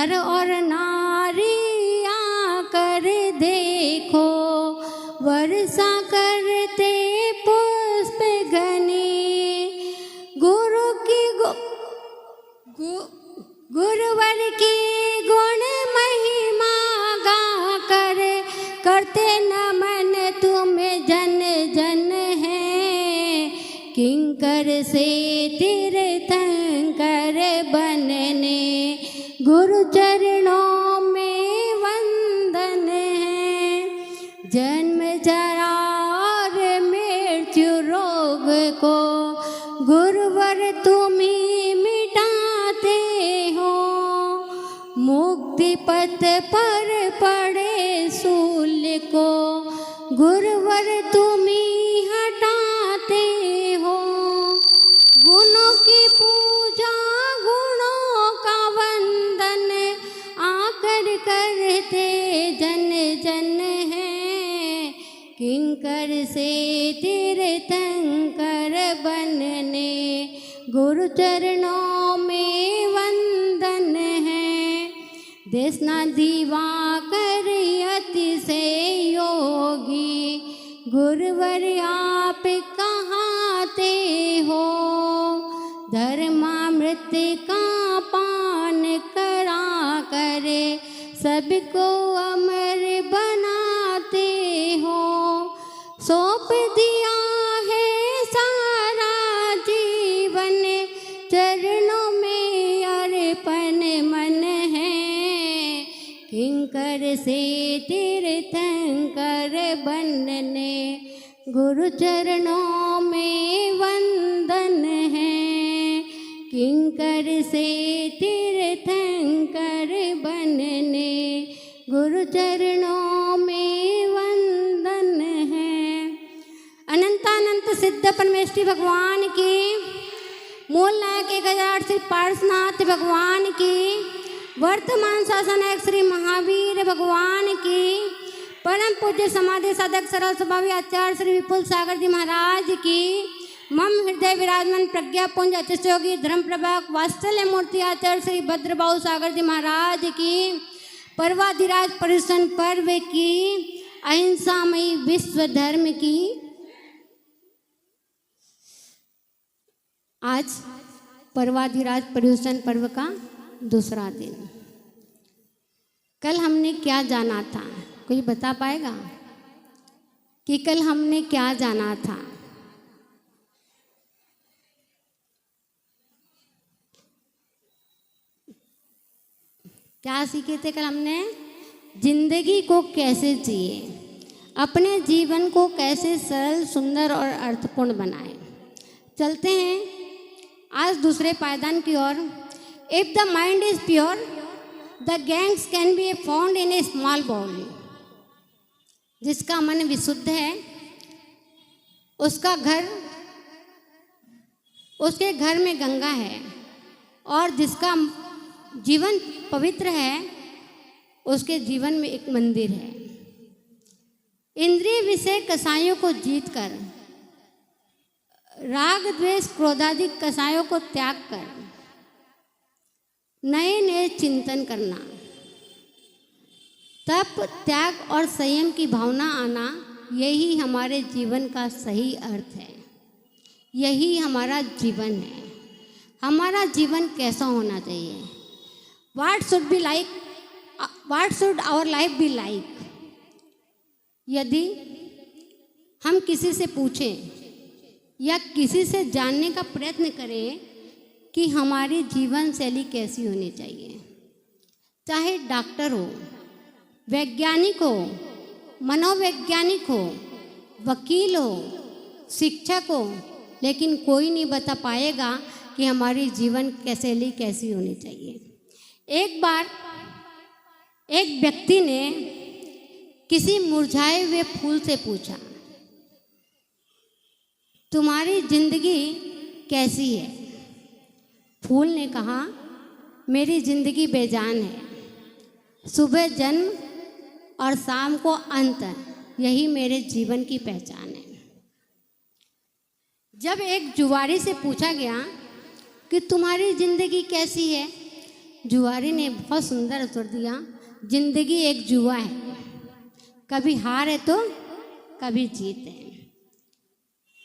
नर और नारी आकर देखो, वर्षा करते पुष्प घनी। गुरुवर की गुण महिमा गा कर, करते नमन तुम्हें जन जन है। किंकर से तीर्थंकर बनने, गुरु चरणों में वंदन है। जन्म जरा और मृत्यु रोग को, गुरुवर तुम ही मिटाते हो। मुक्ति पथ पर पड़े शूल को, गुरुवर तुम ही हटाते हो। गुणों की पूजा गुणों का वंदन, आकर करते जन जन है। किंकर से तीर्थंकर बनने, गुरु चरणों में वंदन है। देशना दिवाकर अति से योगी, गुरुवर आप कहाते हो। धर्मामृत का पान करा करे, सबको अमर बनाते हो। सौंप दिया है सारा जीवन, चरणों में अर्पण मन है। किंकर से तीर्थंकर बनने, गुरु चरणों में वंदन है। किंकर से तीर्थंकर बनने, गुरु चरणों में वंदन है। अनंतानंत सिद्ध परमेश्वरी भगवान की, मूल नायक 1008 श्री पार्श्वनाथ भगवान की, वर्तमान शासनायक श्री महावीर भगवान की, परम पूज्य समाधि साधक सरल स्वभावी आचार्य श्री विपुल सागर जी महाराज की, मम हृदय विराजमान प्रज्ञा पुंज अतिशयोगी धर्म प्रभाक वात्सल्य मूर्ति आचार्य श्री भद्रबाहु सागर जी महाराज की, पर्वाधिराज पर्युषण पर्व की, अहिंसामयी विश्व धर्म की। आज पर्वाधिराज पर्युषण पर्व का दूसरा दिन। कल हमने क्या जाना था? कोई बता पाएगा कि कल हमने क्या जाना था? क्या सीखे थे कल हमने? जिंदगी को कैसे जिए, अपने जीवन को कैसे सरल सुंदर और अर्थपूर्ण बनाए। चलते हैं आज दूसरे पायदान की ओर। If the mind is pure, the Ganges can be found in a small body. जिसका मन विशुद्ध है, उसके घर में गंगा है, और जिसका जीवन पवित्र है, उसके जीवन में एक मंदिर है। इंद्रिय विषय कसायों को जीतकर, राग द्वेष क्रोधादि कसायों को त्याग कर, नए नए चिंतन करना, तप त्याग और संयम की भावना आना, यही हमारे जीवन का सही अर्थ है। यही हमारा जीवन है। हमारा जीवन कैसा होना चाहिए? What should our life be like? यदि हम किसी से पूछें या किसी से जानने का प्रयत्न करें कि हमारी जीवन शैली कैसी होनी चाहिए, चाहे डॉक्टर हो, वैज्ञानिक हो, मनोवैज्ञानिक हो, वकील हो, शिक्षक हो, लेकिन कोई नहीं बता पाएगा कि हमारी जीवन शैली कैसी होनी चाहिए। एक बार एक व्यक्ति ने किसी मुरझाए हुए फूल से पूछा, तुम्हारी जिंदगी कैसी है? फूल ने कहा, मेरी जिंदगी बेजान है। सुबह जन्म और शाम को अंत, यही मेरे जीवन की पहचान है। जब एक जुआरी से पूछा गया कि तुम्हारी जिंदगी कैसी है, जुआरी ने बहुत सुंदर उत्तर दिया, जिंदगी एक जुआ है, कभी हार है तो कभी जीत है।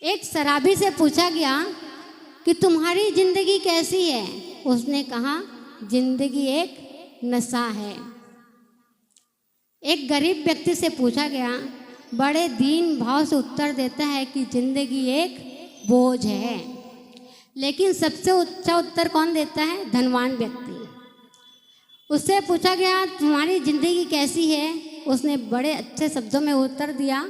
एक शराबी से पूछा गया कि तुम्हारी जिंदगी कैसी है? उसने कहा, जिंदगी एक नशा है। एक गरीब व्यक्ति से पूछा गया, बड़े दीन भाव से उत्तर देता है कि जिंदगी एक बोझ है। लेकिन सबसे ऊंचा उत्तर कौन देता है? धनवान व्यक्ति। उससे पूछा गया, तुम्हारी जिंदगी कैसी है? उसने बड़े अच्छे शब्दों में उत्तर दिया,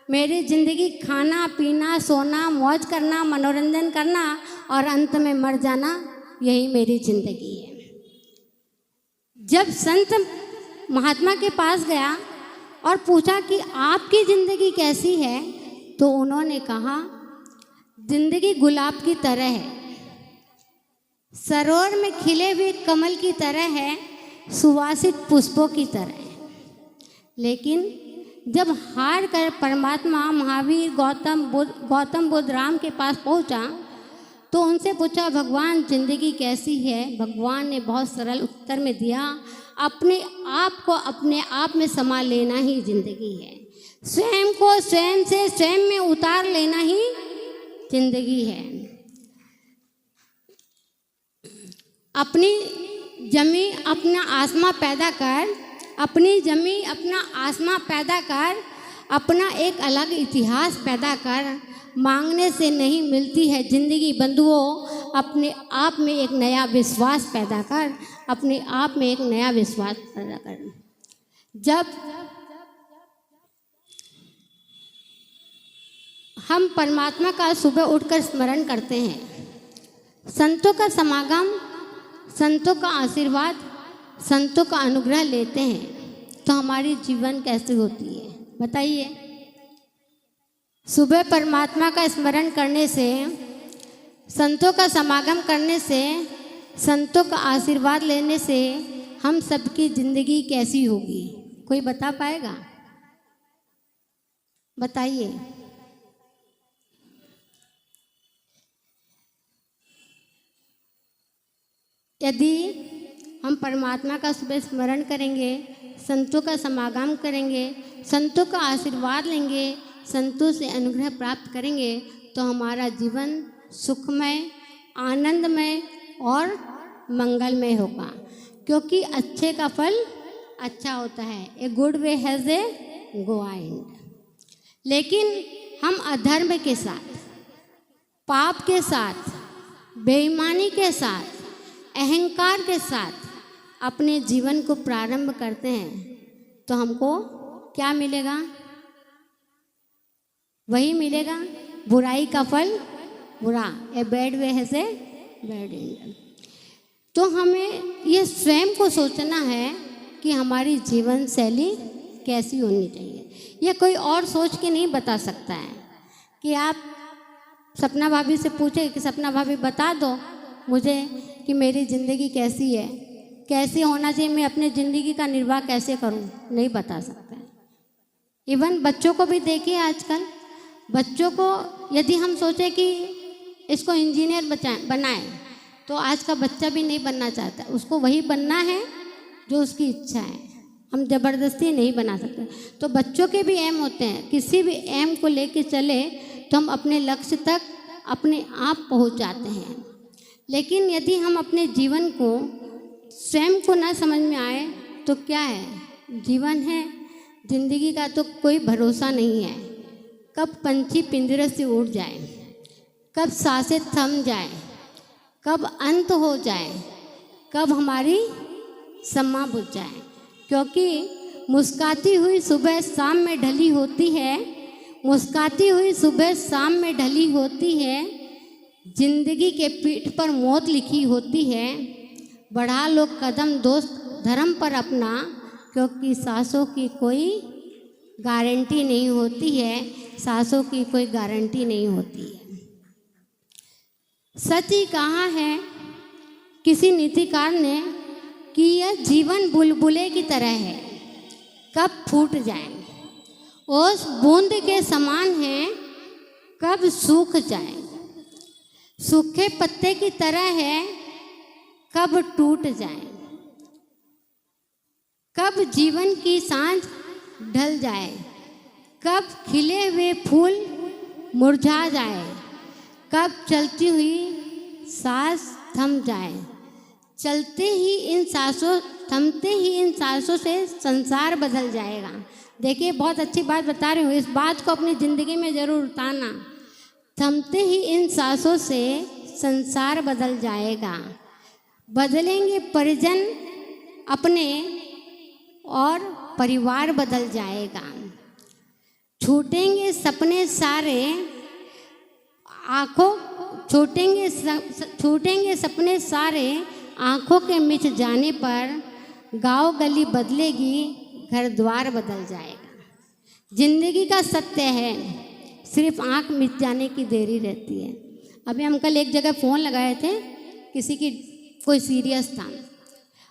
मेरी जिंदगी खाना पीना सोना मौज करना मनोरंजन करना और अंत में मर जाना, यही मेरी जिंदगी है। जब संत महात्मा के पास गया और पूछा कि आपकी जिंदगी कैसी है, तो उन्होंने कहा, जिंदगी गुलाब की तरह है, सरोवर में खिले हुए कमल की तरह है, सुवासित पुष्पों की तरह है। लेकिन जब हार कर परमात्मा महावीर गौतम बुद्ध राम के पास पहुंचा तो उनसे पूछा, भगवान जिंदगी कैसी है? भगवान ने बहुत सरल उत्तर में दिया, अपने आप को अपने आप में समा लेना ही जिंदगी है, स्वयं को स्वयं से स्वयं में उतार लेना ही जिंदगी है। अपनी जमी अपना आसमां पैदा कर, अपनी जमी अपना आसमां पैदा कर, अपना एक अलग इतिहास पैदा कर, मांगने से नहीं मिलती है जिंदगी बंधुओं, अपने आप में एक नया विश्वास पैदा कर, अपने आप में एक नया विश्वास पैदा कर। जब हम परमात्मा का सुबह उठकर स्मरण करते हैं, संतों का समागम, संतों का आशीर्वाद, संतों का अनुग्रह लेते हैं, तो हमारी जीवन कैसी होती है बताइए? सुबह परमात्मा का स्मरण करने से, संतों का समागम करने से, संतों का आशीर्वाद लेने से हम सबकी जिंदगी कैसी होगी? कोई बता पाएगा? बताइए। यदि हम परमात्मा का सुबह स्मरण करेंगे, संतों का समागम करेंगे, संतों का आशीर्वाद लेंगे, संतों से अनुग्रह प्राप्त करेंगे, तो हमारा जीवन सुखमय, आनंदमय और मंगलमय होगा। क्योंकि अच्छे का फल अच्छा होता है, a good way has a go and. लेकिन हम अधर्म के साथ, पाप के साथ, बेईमानी के साथ, अहंकार के साथ अपने जीवन को प्रारंभ करते हैं, तो हमको क्या मिलेगा? वही मिलेगा, बुराई का फल बुरा, a bad way has a bad and. तो हमें ये स्वयं को सोचना है कि हमारी जीवन शैली कैसी होनी चाहिए। ये कोई और सोच के नहीं बता सकता है कि आप सपना भाभी से पूछे कि सपना भाभी बता दो मुझे कि मेरी ज़िंदगी कैसी है, कैसे होना चाहिए, मैं अपनी ज़िंदगी का निर्वाह कैसे करूं, नहीं बता सकता है। इवन बच्चों को भी देखिए, आजकल बच्चों को यदि हम सोचें कि इसको इंजीनियर बनाएं, तो आज का बच्चा भी नहीं बनना चाहता, उसको वही बनना है जो उसकी इच्छा है। हम ज़बरदस्ती नहीं बना सकते। तो बच्चों के भी एम होते हैं, किसी भी एम को लेके चले तो हम अपने लक्ष्य तक अपने आप पहुंच जाते हैं। लेकिन यदि हम अपने जीवन को स्वयं को ना समझ में आए तो क्या है? जीवन है, जिंदगी का तो कोई भरोसा नहीं है। कब पंछी पिंजरे से उड़ जाए, कब सांसें थम जाए, कब अंत हो जाए, कब हमारी समा बुझ जाए। क्योंकि मुस्काती हुई सुबह शाम में ढली होती है, मुस्काती हुई सुबह शाम में ढली होती है, जिंदगी के पीठ पर मौत लिखी होती है। बढ़ा लो कदम दोस्त धर्म पर अपना, क्योंकि सांसों की कोई गारंटी नहीं होती है, सांसों की कोई गारंटी नहीं होती है। सच ही कहा है किसी नीतिकार ने कि यह जीवन बुलबुले की तरह है, कब फूट जाए, ओस बूंद के समान है, कब सूख जाए, सूखे पत्ते की तरह है, कब टूट जाए। कब जीवन की सांझ ढल जाए, कब खिले हुए फूल मुरझा जाए, कब चलती हुई सांस थम जाए, थमते ही इन सांसों से संसार बदल जाएगा। देखिए, बहुत अच्छी बात बता रही हूँ, इस बात को अपनी ज़िंदगी में ज़रूर उतारना। थमते ही इन सांसों से संसार बदल जाएगा, बदलेंगे परिजन अपने और परिवार बदल जाएगा। छूटेंगे सपने सारे छूटेंगे सपने सारे आँखों के मिट जाने पर, गांव गली बदलेगी, घर द्वार बदल जाएगा। जिंदगी का सत्य है, सिर्फ आँख मिट जाने की देरी रहती है। अभी हम कल एक जगह फ़ोन लगाए थे, किसी की कोई सीरियस था।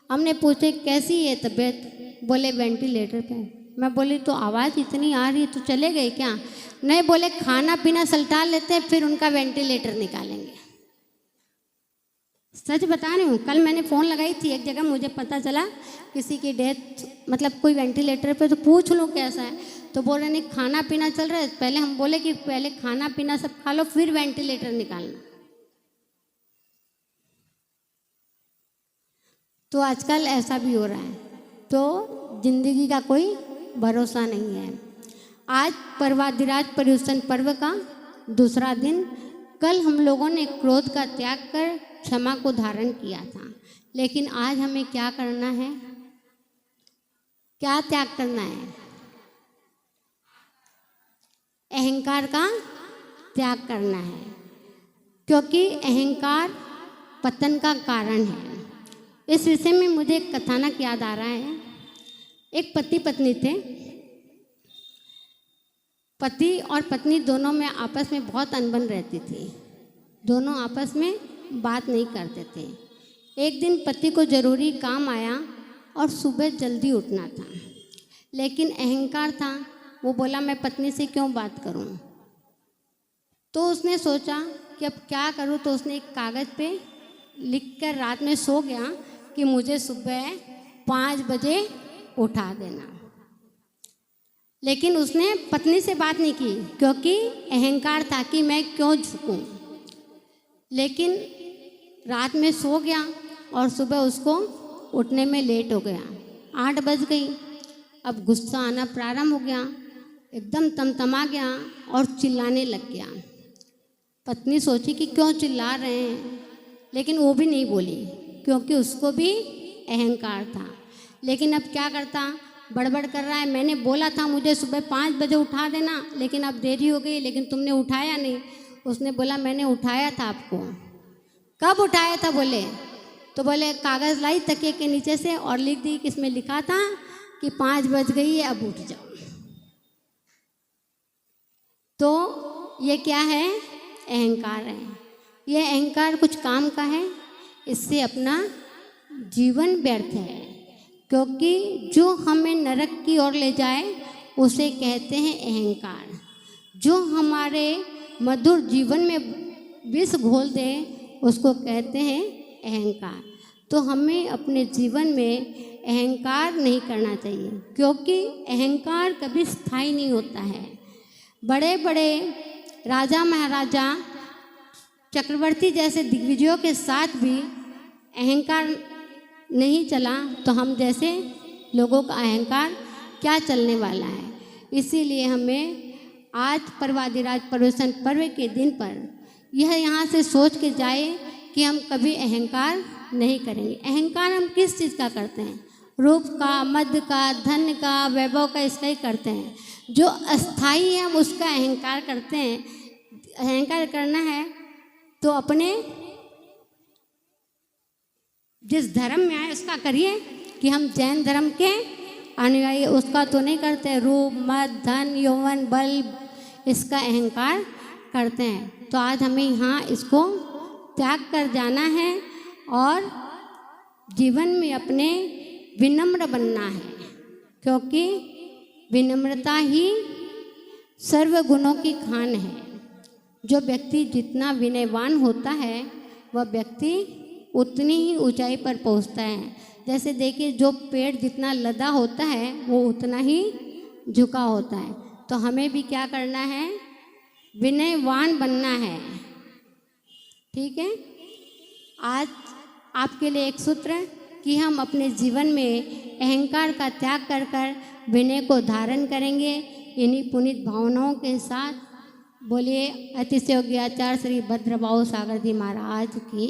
हमने पूछे कैसी है तबीयत, बोले वेंटिलेटर पे। मैं बोली तो आवाज़ इतनी आ रही है तो चले गए क्या? नहीं, बोले खाना पीना सल्टा लेते हैं फिर उनका वेंटिलेटर निकालेंगे। सच बता रही हूँ, कल मैंने फ़ोन लगाई थी एक जगह, मुझे पता चला किसी की डेथ, मतलब कोई वेंटिलेटर पे, तो पूछ लो कैसा है, तो बोल रहे नहीं खाना पीना चल रहा है। पहले हम बोले कि पहले खाना पीना सब खा लो फिर वेंटिलेटर निकालना। तो आजकल ऐसा भी हो रहा है, तो जिंदगी का कोई भरोसा नहीं है। आज पर्वाधिराज पर्युषण पर्व का दूसरा दिन। कल हम लोगों ने क्रोध का त्याग कर क्षमा को धारण किया था, लेकिन आज हमें क्या करना है? क्या त्याग करना है? अहंकार का त्याग करना है, क्योंकि अहंकार पतन का कारण है। इस विषय में मुझे एक कथानक याद आ रहा है। एक पति पत्नी थे। पति और पत्नी दोनों में आपस में बहुत अनबन रहती थी, दोनों आपस में बात नहीं करते थे। एक दिन पति को ज़रूरी काम आया और सुबह जल्दी उठना था, लेकिन अहंकार था, वो बोला मैं पत्नी से क्यों बात करूं। तो उसने सोचा कि अब क्या करूं, तो उसने एक कागज़ पे लिखकर रात में सो गया कि मुझे सुबह 5 बजे उठा देना। लेकिन उसने पत्नी से बात नहीं की, क्योंकि अहंकार था कि मैं क्यों झुकूं। लेकिन रात में सो गया और सुबह उसको उठने में लेट हो गया, 8 बज गई। अब गुस्सा आना प्रारंभ हो गया, एकदम तमतमा गया और चिल्लाने लग गया। पत्नी सोची कि क्यों चिल्ला रहे हैं, लेकिन वो भी नहीं बोली, क्योंकि उसको भी अहंकार था। लेकिन अब क्या करता, बड़बड़ कर रहा है, मैंने बोला था मुझे सुबह 5 बजे उठा देना, लेकिन अब देरी हो गई, लेकिन तुमने उठाया नहीं। उसने बोला मैंने उठाया था आपको। कब उठाया था बोले, तो बोले कागज़ लाई तकिए के नीचे से और लिख दी कि इसमें लिखा था कि 5 बज गई है, अब उठ जाओ। तो ये क्या है? अहंकार है। ये अहंकार कुछ काम का है, इससे अपना जीवन व्यर्थ है, क्योंकि जो हमें नरक की ओर ले जाए उसे कहते हैं अहंकार। जो हमारे मधुर जीवन में विष घोल दे उसको कहते हैं अहंकार। तो हमें अपने जीवन में अहंकार नहीं करना चाहिए, क्योंकि अहंकार कभी स्थायी नहीं होता है। बड़े बड़े राजा महाराजा चक्रवर्ती जैसे दिग्विजयों के साथ भी अहंकार नहीं चला, तो हम जैसे लोगों का अहंकार क्या चलने वाला है। इसीलिए हमें आज पर्वाधिराज पर्युषण पर्व के दिन पर यह यहाँ से सोच के जाए कि हम कभी अहंकार नहीं करेंगे। अहंकार हम किस चीज़ का करते हैं? रूप का, मद का, धन का, वैभव का, इसका ही करते हैं। जो अस्थाई है हम उसका अहंकार करते हैं। अहंकार करना है तो अपने जिस धर्म में आए उसका करिए, कि हम जैन धर्म के अनुयायी, उसका तो नहीं करते। रूप, मद, धन, यौवन, बल, इसका अहंकार करते हैं। तो आज हमें यहाँ इसको त्याग कर जाना है और जीवन में अपने विनम्र बनना है, क्योंकि विनम्रता ही सर्व गुणों की खान है। जो व्यक्ति जितना विनयवान होता है वह व्यक्ति उतनी ही ऊंचाई पर पहुंचता है। जैसे देखिए, जो पेड़ जितना लदा होता है वो उतना ही झुका होता है। तो हमें भी क्या करना है, विनयवान बनना है। ठीक है। आज आपके लिए एक सूत्र कि हम अपने जीवन में अहंकार का त्याग कर कर विनय को धारण करेंगे। इन्हीं पुनीत भावनाओं के साथ बोलिए अतिशयोग्य आचार्य श्री भद्रबाहु सागर जी महाराज की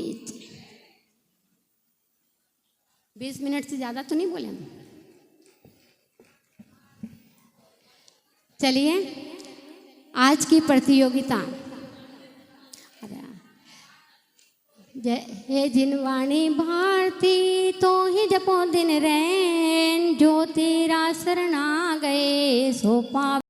20 मिनट से ज़्यादा तो नहीं बोले हम। चलिए, आज की प्रतियोगिता हे जिनवाणी भारती तो ही जपो दिन रैन, जो तेरा शरण आ गए सो पावे।